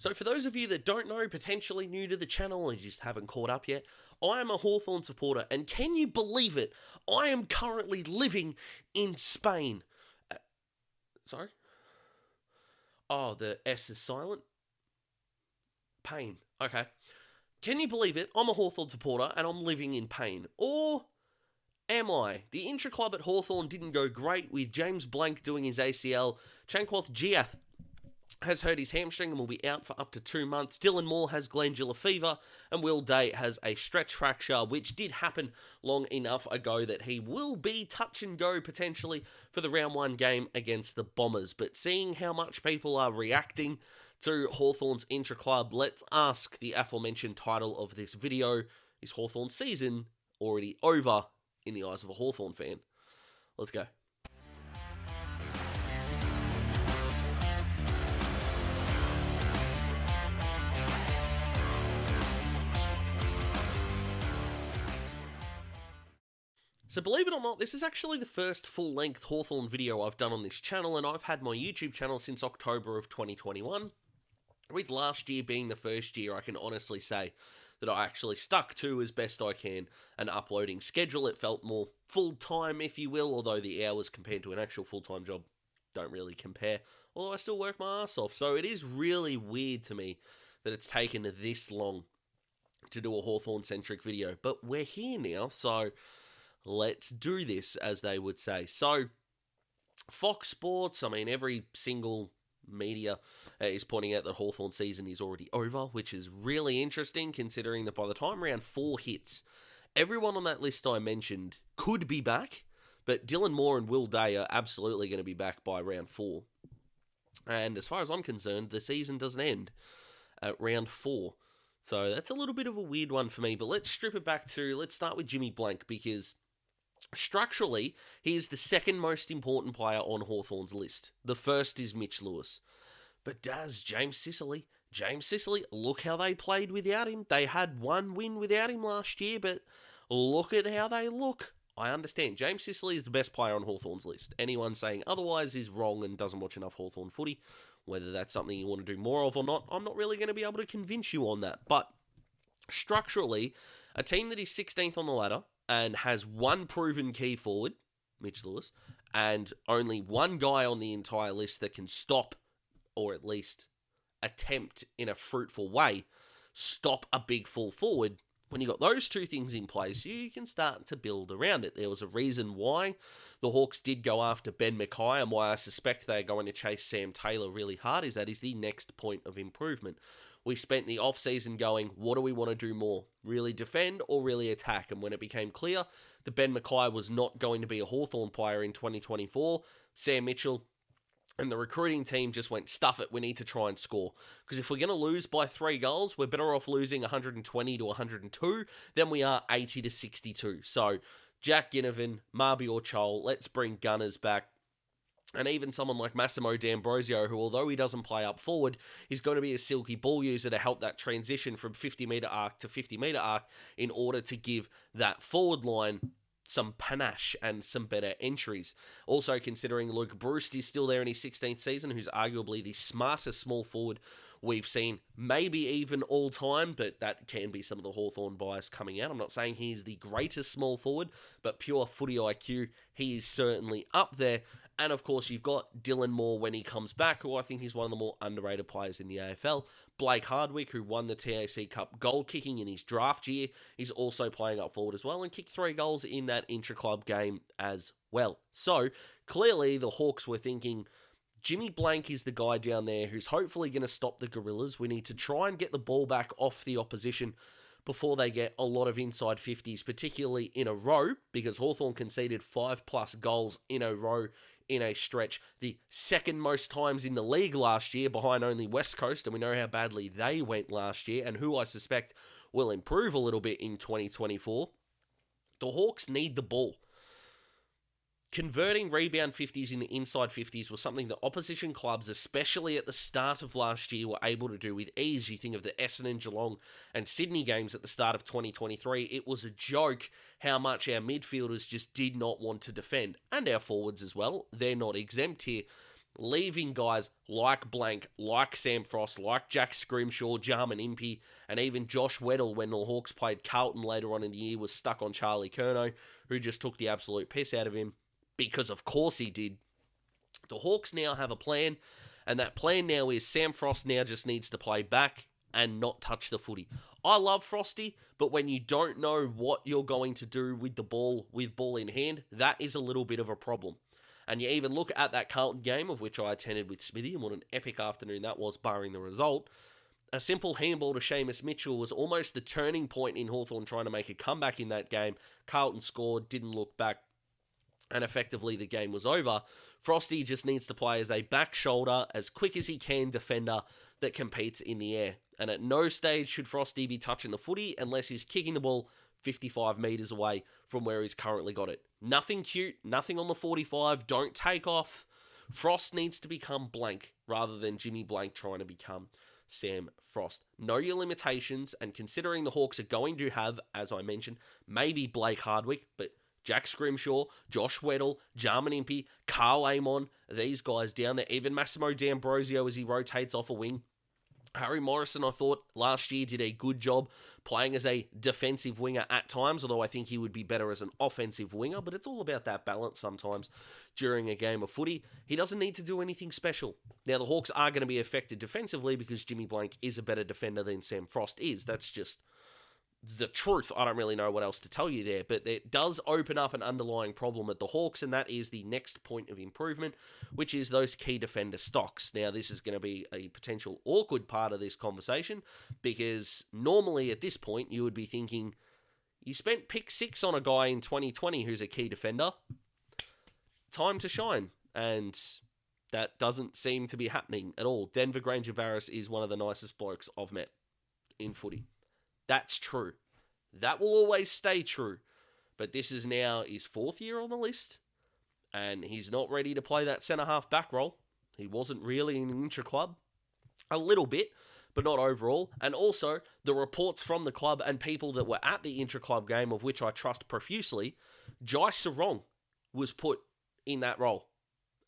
So for those of you that don't know, potentially new to the channel and just haven't caught up yet, I am a Hawthorn supporter, and can you believe it? I am currently living in Spain. Sorry? Oh, the S is silent? Pain. Okay. Can you believe it? I'm a Hawthorn supporter and I'm living in pain. Or am I? The intra-club at Hawthorn didn't go great with James Blanck doing his ACL. Changkuoth Jiath has hurt his hamstring and will be out for up to 2 months. Dylan Moore has glandular fever, and Will Day has a stretch fracture, which did happen long enough ago that he will be touch and go potentially for the round 1 game against the Bombers. But seeing how much people are reacting to Hawthorn's intra-club, let's ask the aforementioned title of this video: is Hawthorn's season already over in the eyes of a Hawthorn fan? Let's go. So believe it or not, this is actually the first full-length Hawthorn video I've done on this channel, and I've had my YouTube channel since October of 2021. With last year being the first year, I can honestly say that I actually stuck to, as best I can, an uploading schedule. It felt more full-time, if you will, although the hours compared to an actual full-time job don't really compare. Although I still work my ass off, so it is really weird to me that it's taken this long to do a Hawthorn-centric video. But we're here now, so let's do this, as they would say. So, Fox Sports, I mean, every single media is pointing out that Hawthorn season is already over, which is really interesting, considering that by the time round 4 hits, everyone on that list I mentioned could be back, but Dylan Moore and Will Day are absolutely going to be back by round 4. And as far as I'm concerned, the season doesn't end at round 4. So that's a little bit of a weird one for me, but let's strip it back to, let's start with Jimmy Blanck, because structurally, he is the second most important player on Hawthorn's list. The first is Mitch Lewis. But does James Sicily, look how they played without him. They had 1 win without him last year, but look at how they look. I understand. James Sicily is the best player on Hawthorn's list. Anyone saying otherwise is wrong and doesn't watch enough Hawthorn footy. Whether that's something you want to do more of or not, I'm not really going to be able to convince you on that. But structurally, a team that is 16th on the ladder and has 1 proven key forward, Mitch Lewis, and only 1 guy on the entire list that can stop, or at least attempt in a fruitful way, stop a big full forward. When you got those 2 things in place, you can start to build around it. There was a reason why the Hawks did go after Ben Mackay, and why I suspect they're going to chase Sam Taylor really hard, is that is the next point of improvement. We spent the off-season going, what do we want to do more? Really defend or really attack? And when it became clear that Ben Mackay was not going to be a Hawthorn player in 2024, Sam Mitchell and the recruiting team just went, stuff it, we need to try and score. Because if we're going to lose by 3 goals, we're better off losing 120 to 102 than we are 80 to 62. So, Jack Ginnivan, Mabior Chol, let's bring Gunners back. And even someone like Massimo D'Ambrosio, who, although he doesn't play up forward, is going to be a silky ball user to help that transition from 50-metre arc to 50-metre arc in order to give that forward line some panache and some better entries. Also considering Luke Bruce is still there in his 16th season, who's arguably the smartest small forward we've seen, maybe even all time, but that can be some of the Hawthorn bias coming out. I'm not saying he's the greatest small forward, but pure footy IQ, he is certainly up there. And of course, you've got Dylan Moore when he comes back, who I think is one of the more underrated players in the AFL. Blake Hardwick, who won the TAC Cup goal kicking in his draft year, is also playing up forward as well and kicked 3 goals in that intra-club game as well. So, clearly, the Hawks were thinking, Jimmy Blanck is the guy down there who's hopefully going to stop the Gorillas. We need to try and get the ball back off the opposition before they get a lot of inside 50s, particularly in a row, because Hawthorn conceded 5+ goals in a row in a stretch, the second most times in the league last year, behind only West Coast, and we know how badly they went last year, and who I suspect will improve a little bit in 2024. The Hawks need the ball. Converting rebound 50s into inside 50s was something that opposition clubs, especially at the start of last year, were able to do with ease. You think of the Essendon, Geelong and Sydney games at the start of 2023. It was a joke how much our midfielders just did not want to defend. And our forwards as well. They're not exempt here. leaving guys like Blanck, like Sam Frost, like Jack Scrimshaw, Jarman Impey, and even Josh Weddle when the Hawks played Carlton later on in the year was stuck on Charlie Curnow, who just took the absolute piss out of him, because of course he did. The Hawks now have a plan, and that plan now is Sam Frost now just needs to play back and not touch the footy. I love Frosty, but when you don't know what you're going to do with the ball, with ball in hand, that is a little bit of a problem. And you even look at that Carlton game, of which I attended with Smithy, and what an epic afternoon that was, barring the result. A simple handball to Seamus Mitchell was almost the turning point in Hawthorn trying to make a comeback in that game. Carlton scored, didn't look back, and effectively the game was over. Frosty just needs to play as a back shoulder, as quick as he can, defender that competes in the air. And at no stage should Frosty be touching the footy unless he's kicking the ball 55 metres away from where he's currently got it. Nothing cute, nothing on the 45, don't take off. Frost needs to become Blanck rather than Jimmy Blanck trying to become Sam Frost. Know your limitations, and considering the Hawks are going to have, as I mentioned, maybe Blake Hardwick, but Jack Scrimshaw, Josh Weddle, Jarman Impey, Carl Amon, these guys down there, even Massimo D'Ambrosio as he rotates off a wing. Harry Morrison, I thought, last year did a good job playing as a defensive winger at times, although I think he would be better as an offensive winger, but it's all about that balance sometimes during a game of footy. He doesn't need to do anything special. Now, the Hawks are going to be affected defensively because Jimmy Blanck is a better defender than Sam Frost is. That's just the truth. I don't really know what else to tell you there, but it does open up an underlying problem at the Hawks, and that is the next point of improvement, which is those key defender stocks. Now, this is going to be a potential awkward part of this conversation, because normally at this point you would be thinking, you spent pick 6 on a guy in 2020 who's a key defender, time to shine, and that doesn't seem to be happening at all. Denver Granger Barris is one of the nicest blokes I've met in footy. That's true. That will always stay true. But this is now his 4th year on the list, and he's not ready to play that centre-half back role. He wasn't really in the intra-club. A little bit, but not overall. And also, the reports from the club and people that were at the intra-club game, of which I trust profusely, Jai Sarong was put in that role.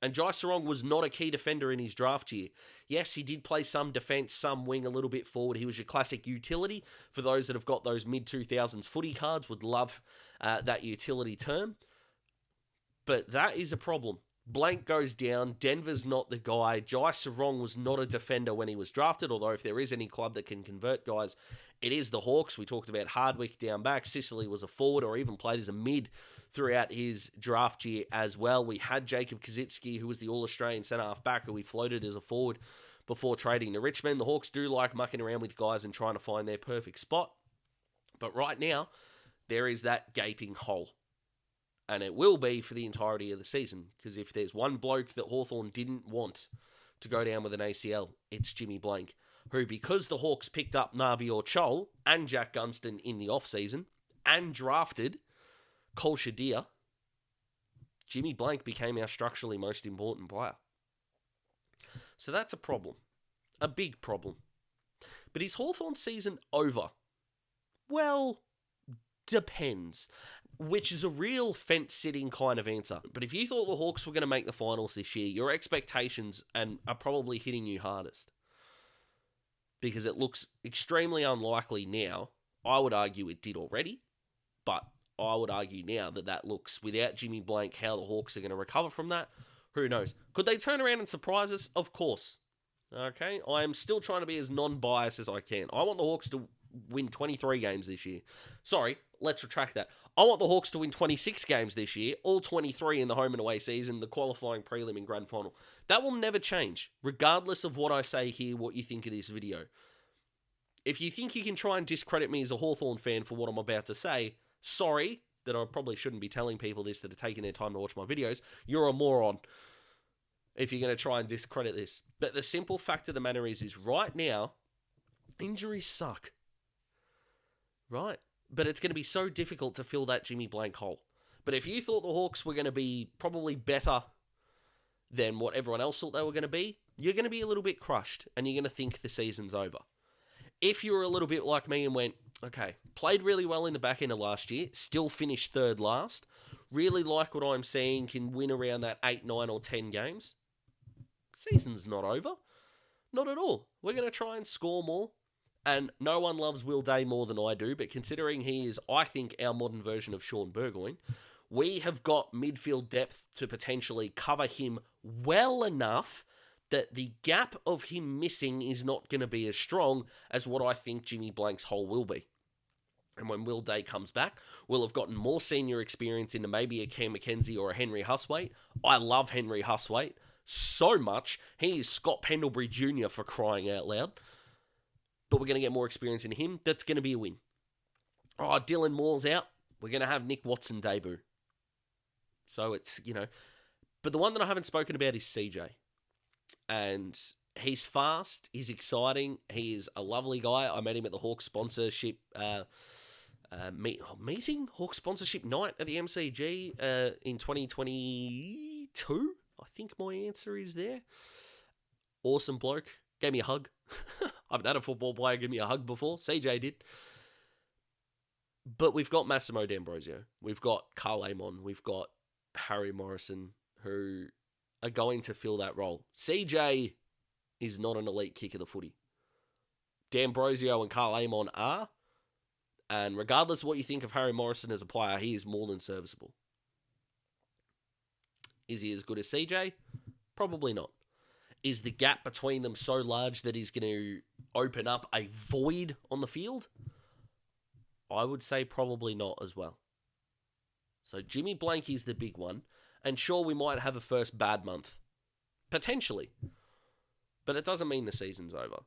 And Jai Sarong was not a key defender in his draft year. Yes, he did play some defence, some wing, a little bit forward. He was your classic utility. For those that have got those mid-2000s footy cards, would love that utility term. But that is a problem. Blanck goes down. Denver's not the guy. Jai Sarong was not a defender when he was drafted, although if there is any club that can convert guys, it is the Hawks. We talked about Hardwick down back. Sicily was a forward or even played as a mid throughout his draft year as well. We had Jacob Kazitsky, who was the All-Australian centre-half back, who we floated as a forward before trading to Richmond. The Hawks do like mucking around with guys and trying to find their perfect spot. But right now, there is that gaping hole. And it will be for the entirety of the season, because if there's one bloke that Hawthorn didn't want to go down with an ACL, it's Jimmy Blanck, who, because the Hawks picked up Nabior Chol and Jack Gunston in the off-season and drafted Cole Shadir, Jimmy Blanck became our structurally most important player. So that's a problem. A big problem. But is Hawthorn's season over? Well, depends. Which is a real fence-sitting kind of answer. But if you thought the Hawks were going to make the finals this year, your expectations are probably hitting you hardest. Because it looks extremely unlikely now. I would argue it did already. But I would argue now that looks, without Jimmy Blanck, how the Hawks are going to recover from that. Who knows? Could they turn around and surprise us? Of course. Okay? I am still trying to be as non-biased as I can. I want the Hawks to win 23 games this year. Sorry, let's retract that. I want the Hawks to win 26 games this year, all 23 in the home and away season, the qualifying prelim and grand final. That will never change, regardless of what I say here, what you think of this video. If you think you can try and discredit me as a Hawthorn fan for what I'm about to say, sorry, that I probably shouldn't be telling people this that are taking their time to watch my videos. You're a moron if you're going to try and discredit this. But the simple fact of the matter is right now, injuries suck. Right? But it's going to be so difficult to fill that Jimmy Blanck hole. But if you thought the Hawks were going to be probably better than what everyone else thought they were going to be, you're going to be a little bit crushed and you're going to think the season's over. If you were a little bit like me and went, okay, played really well in the back end of last year, still finished third last, really like what I'm seeing, can win around that 8, 9 or 10 games, season's not over. Not at all. We're going to try and score more. And no one loves Will Day more than I do, but considering he is, I think, our modern version of Sean Burgoyne, we have got midfield depth to potentially cover him well enough that the gap of him missing is not going to be as strong as what I think Jimmy Blanck's hole will be. And when Will Day comes back, we'll have gotten more senior experience into maybe a Cam McKenzie or a Henry Huswaite. I love Henry Huswaite so much. He is Scott Pendlebury Jr. for crying out loud. But we're going to get more experience in him. That's going to be a win. Oh, Dylan Moore's out. We're going to have Nick Watson debut. So it's, But the one that I haven't spoken about is CJ. And he's fast. He's exciting. He is a lovely guy. I met him at the Hawks sponsorship meeting? Hawks sponsorship night at the MCG in 2022. I think my answer is there. Awesome bloke. Gave me a hug. I haven't had a football player give me a hug before. CJ did. But we've got Massimo D'Ambrosio. We've got Carl Amon. We've got Harry Morrison, who are going to fill that role. CJ is not an elite kick of the footy. D'Ambrosio and Carl Amon are. And regardless of what you think of Harry Morrison as a player, he is more than serviceable. Is he as good as CJ? Probably not. Is the gap between them so large that he's going to open up a void on the field? I would say probably not as well. So Jimmy Blanck is the big one. And sure, we might have a first bad month. Potentially. But it doesn't mean the season's over.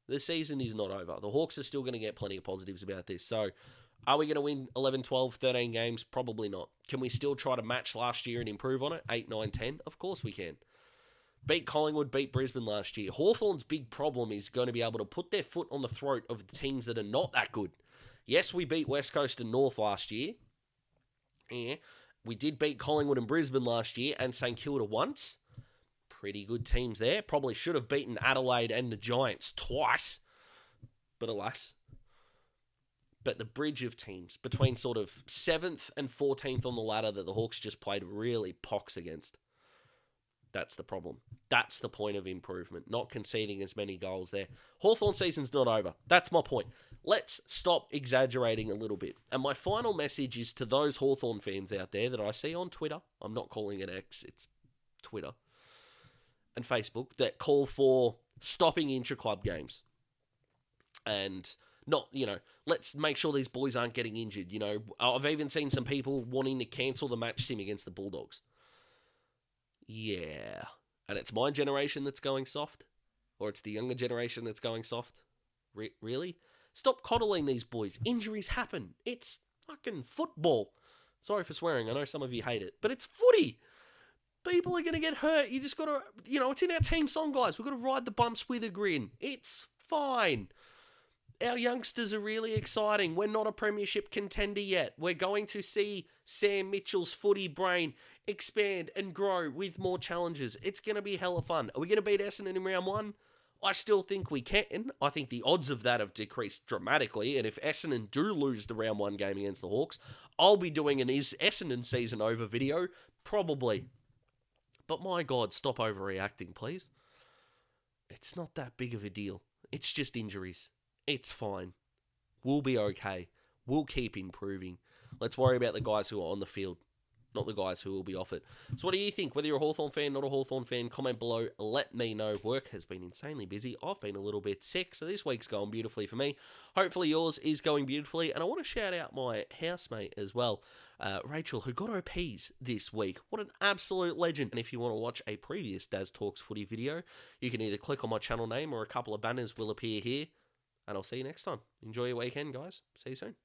The season is not over. The Hawks are still going to get plenty of positives about this. So are we going to win 11, 12, 13 games? Probably not. Can we still try to match last year and improve on it? 8, 9, 10? Of course we can. Beat Collingwood, beat Brisbane last year. Hawthorn's big problem is going to be able to put their foot on the throat of the teams that are not that good. Yes, we beat West Coast and North last year. Yeah, we did beat Collingwood and Brisbane last year and St Kilda once. Pretty good teams there. Probably should have beaten Adelaide and the Giants twice. But alas. But the bridge of teams between sort of 7th and 14th on the ladder that the Hawks just played really pox against. That's the problem. That's the point of improvement. Not conceding as many goals there. Hawthorn season's not over. That's my point. Let's stop exaggerating a little bit. And my final message is to those Hawthorn fans out there that I see on Twitter. I'm not calling it X, it's Twitter and Facebook, that call for stopping intra-club games. And not, let's make sure these boys aren't getting injured. I've even seen some people wanting to cancel the match sim against the Bulldogs. Yeah. And it's my generation that's going soft? Or it's the younger generation that's going soft? Really? Stop coddling these boys. Injuries happen. It's fucking football. Sorry for swearing. I know some of you hate it. But it's footy. People are going to get hurt. You just got to, it's in our team song, guys. We've got to ride the bumps with a grin. It's fine. Our youngsters are really exciting. We're not a premiership contender yet. We're going to see Sam Mitchell's footy brain expand and grow with more challenges. It's going to be hella fun. Are we going to beat Essendon in round 1? I still think we can. I think the odds of that have decreased dramatically. And if Essendon do lose the round 1 game against the Hawks, I'll be doing an Is Essendon season over video. Probably. But my God, stop overreacting, please. It's not that big of a deal. It's just injuries. It's fine. We'll be okay. We'll keep improving. Let's worry about the guys who are on the field, not the guys who will be off it. So what do you think? Whether you're a Hawthorn fan, not a Hawthorn fan, comment below. Let me know. Work has been insanely busy. I've been a little bit sick, so this week's going beautifully for me. Hopefully yours is going beautifully. And I want to shout out my housemate as well, Rachel, who got her P's this week. What an absolute legend. And if you want to watch a previous Daz Talks footy video, you can either click on my channel name or a couple of banners will appear here. And I'll see you next time. Enjoy your weekend, guys. See you soon.